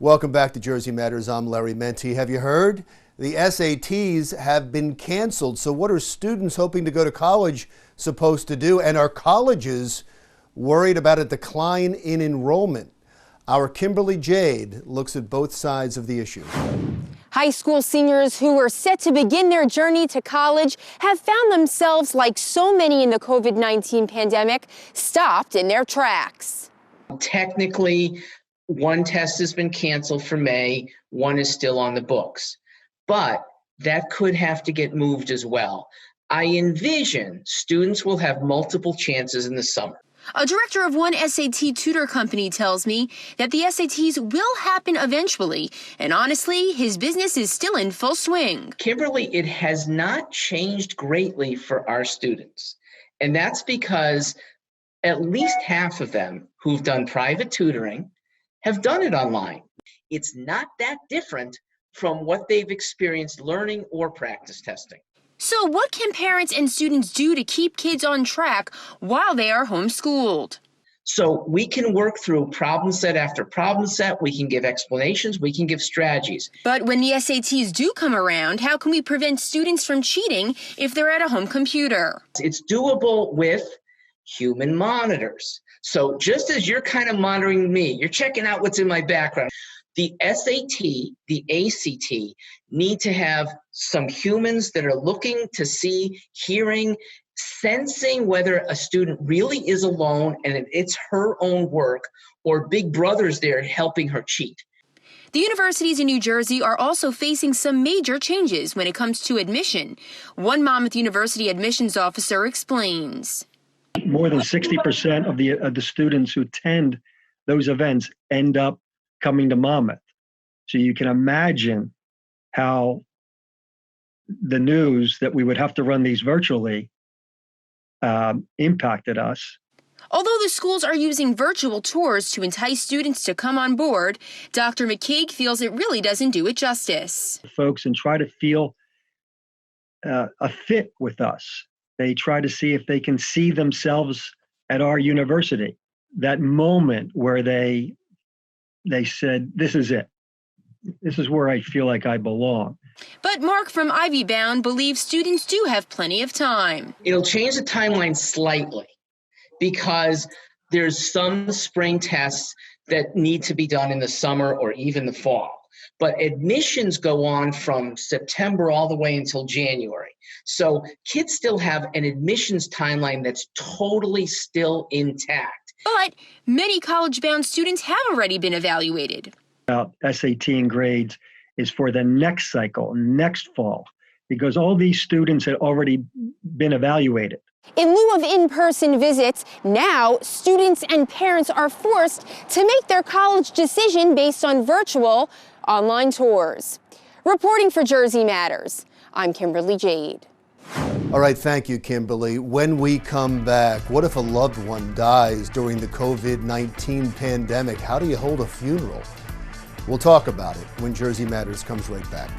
Welcome back to Jersey Matters. I'm Larry Menti. Have you heard? The SATs have been canceled. So what are students hoping to go to college supposed to do? And are colleges worried about a decline in enrollment? Our Kimberly Jade looks at both sides of the issue. High school seniors who were set to begin their journey to college have found themselves, like so many in the COVID-19 pandemic, stopped in their tracks. Technically, one test has been canceled for May, one is still on the books, but that could have to get moved as well. I envision students will have multiple chances in the summer. A director of one SAT tutor company tells me that the SATs will happen eventually, and honestly, his business is still in full swing. Kimberly, it has not changed greatly for our students, and that's because at least half of them who've done private tutoring have done it online. It's not that different from what they've experienced learning or practice testing. So what can parents and students do to keep kids on track while they are homeschooled? So we can work through problem set after problem set. We can give explanations. We can give strategies. But when the SATs do come around, how can we prevent students from cheating if they're at a home computer? It's doable with human monitors. So just as you're kind of monitoring me, you're checking out what's in my background. The SAT, the ACT need to have some humans that are looking to see, hearing, sensing whether a student really is alone and it's her own work or Big Brother's there helping her cheat. The universities in New Jersey are also facing some major changes when it comes to admission. One Monmouth University admissions officer explains. More than 60% of the students who attend those events end up coming to Monmouth. So you can imagine how the news that we would have to run these virtually impacted us. Although the schools are using virtual tours to entice students to come on board, Dr. McCaig feels it really doesn't do it justice. Folks and try to feel a fit with us. They try to see if they can see themselves at our university. That moment where they said, this is it. This is where I feel like I belong. But Mark from Ivy Bound believes students do have plenty of time. It'll change the timeline slightly because there's some spring tests that need to be done in the summer or even the fall. But admissions go on from September all the way until January. So kids still have an admissions timeline that's totally still intact. But many college-bound students have already been evaluated. SAT and grades is for the next cycle, next fall, because all these students had already been evaluated. In lieu of in-person visits, now students and parents are forced to make their college decision based on virtual online tours. Reporting for Jersey Matters, I'm Kimberly Jade. All right, thank you, Kimberly. When we come back, what if a loved one dies during the COVID-19 pandemic? How do you hold a funeral? We'll talk about it when Jersey Matters comes right back.